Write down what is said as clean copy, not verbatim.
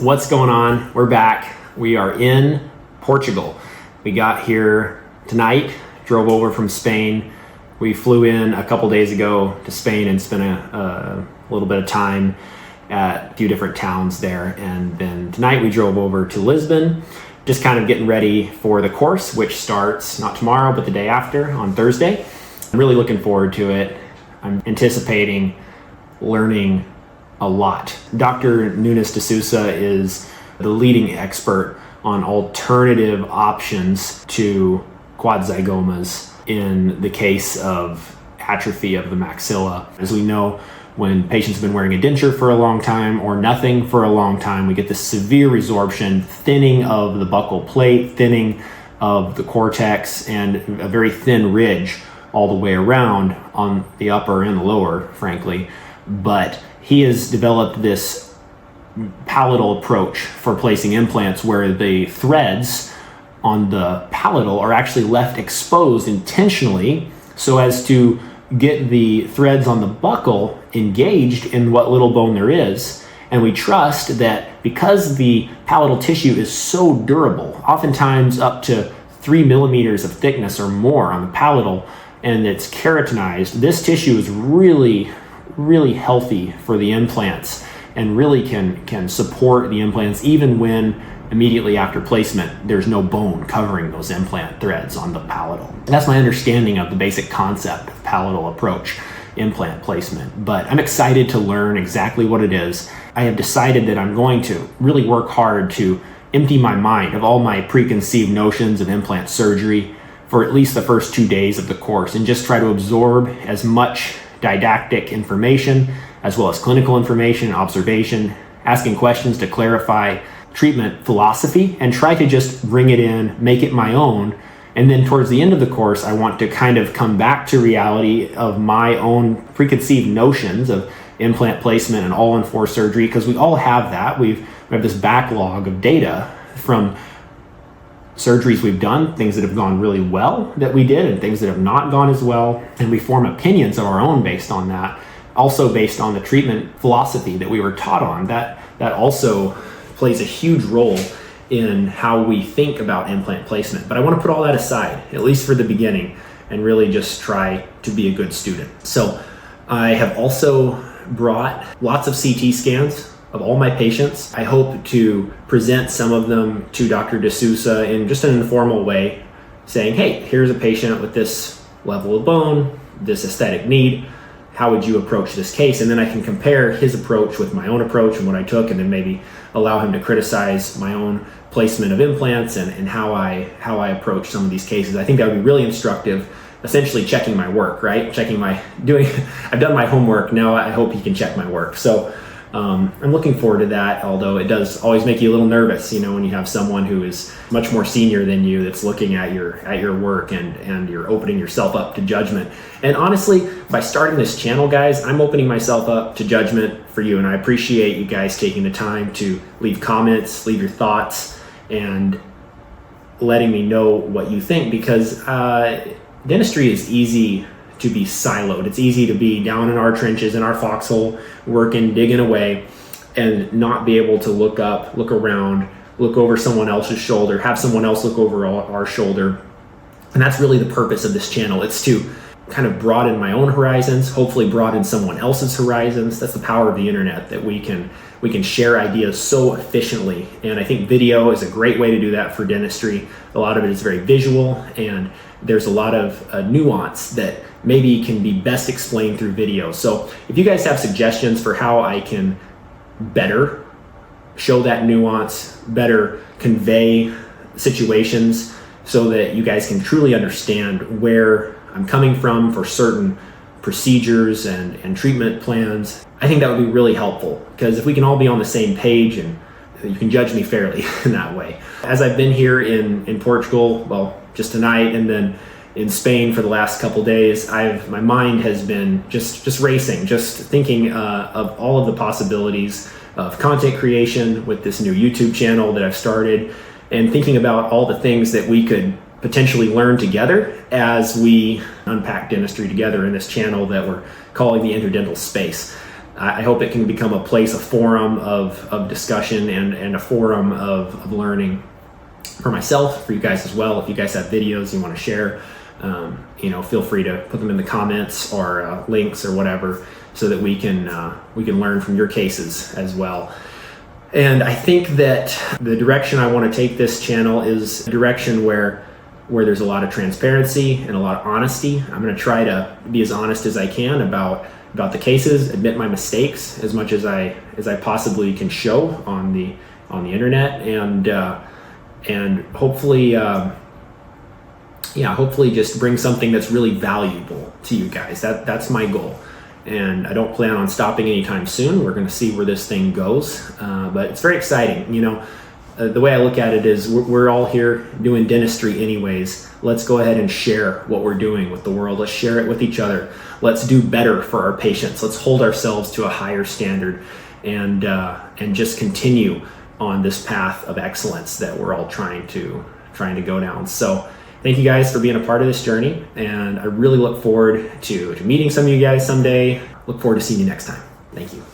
What's going on? We're back. We are in Portugal. We got here tonight, drove over from Spain. We flew in a couple days ago to Spain and spent a little bit of time at a few different towns there. And then tonight we drove over to Lisbon, just kind of getting ready for the course, which starts not tomorrow, but the day after on Thursday. I'm really looking forward to it. I'm anticipating learning a lot. Dr. Nunes de Sousa is the leading expert on alternative options to quadzygomas in the case of atrophy of the maxilla. As we know, when patients have been wearing a denture for a long time or nothing for a long time, we get this severe resorption, thinning of the buccal plate, thinning of the cortex, and a very thin ridge all the way around on the upper and the lower, frankly. But he has developed this palatal approach for placing implants where the threads on the palatal are actually left exposed intentionally so as to get the threads on the buccal engaged in what little bone there is. And we trust that because the palatal tissue is so durable, oftentimes up to 3 millimeters of thickness or more on the palatal, and it's keratinized, this tissue is really healthy for the implants and really can support the implants even when immediately after placement there's no bone covering those implant threads on the palatal. That's my understanding of the basic concept of palatal approach implant placement, but I'm excited to learn exactly what it is. I have decided that I'm going to really work hard to empty my mind of all my preconceived notions of implant surgery for at least the first 2 days of the course and just try to absorb as much didactic information as well as clinical information, observation, asking questions to clarify treatment philosophy, and try to just bring it in, make it my own. And then towards the end of the course, I want to kind of come back to reality of my own preconceived notions of implant placement and all-in-4 surgery, because we all have that. We have this backlog of data from surgeries we've done, things that have gone really well that we did and things that have not gone as well, and we form opinions of our own based on that, also based on the treatment philosophy that we were taught on. That also plays a huge role in how we think about implant placement. But I want to put all that aside, at least for the beginning, and really just try to be a good student. So I have also brought lots of CT scans of all my patients. I hope to present some of them to Dr. de Sousa in just an informal way, saying, hey, here's a patient with this level of bone, this aesthetic need. How would you approach this case? And then I can compare his approach with my own approach and what I took, and then maybe allow him to criticize my own placement of implants and how I approach some of these cases. I think that would be really instructive, essentially checking my work, right? I've done my homework, now I hope he can check my work. So I'm looking forward to that, although it does always make you a little nervous, when you have someone who is much more senior than you that's looking at your work and you're opening yourself up to judgment. And honestly, by starting this channel, guys, I'm opening myself up to judgment for you, and I appreciate you guys taking the time to leave comments, leave your thoughts, and letting me know what you think, because dentistry is easy to be siloed. It's easy to be down in our trenches, in our foxhole, working, digging away, and not be able to look up, look around, look over someone else's shoulder, have someone else look over our shoulder. And that's really the purpose of this channel. It's to kind of broaden my own horizons, hopefully broaden someone else's horizons. That's the power of the internet, that we can share ideas so efficiently. And I think video is a great way to do that for dentistry. A lot of it is very visual, and there's a lot of nuance that maybe can be best explained through video. So if you guys have suggestions for how I can better show that nuance, better convey situations so that you guys can truly understand where I'm coming from for certain procedures and treatment plans, I think that would be really helpful, because if we can all be on the same page, and you can judge me fairly in that way. As I've been here in Portugal, well, just tonight, and then in Spain for the last couple days, my mind has been just racing, just thinking of all of the possibilities of content creation with this new YouTube channel that I've started, and thinking about all the things that we could potentially learn together as we unpack dentistry together in this channel that we're calling the interdental space. I hope it can become a place, a forum of discussion and a forum of learning for myself, for you guys as well. If you guys have videos you want to share, feel free to put them in the comments or links or whatever, so that we can learn from your cases as well. And I think that the direction I want to take this channel is a direction where there's a lot of transparency and a lot of honesty. I'm going to try to be as honest as I can about the cases, admit my mistakes as much as I possibly can show on the internet, and hopefully just bring something that's really valuable to you guys. That's my goal. And I don't plan on stopping anytime soon. We're going to see where this thing goes, but it's very exciting. The way I look at it is we're all here doing dentistry anyways. Let's go ahead and share what we're doing with the world. Let's share it with each other. Let's do better for our patients. Let's hold ourselves to a higher standard, and just continue on this path of excellence that we're all trying to go down. So thank you guys for being a part of this journey, and I really look forward to meeting some of you guys someday. Look forward to seeing you next time. Thank you.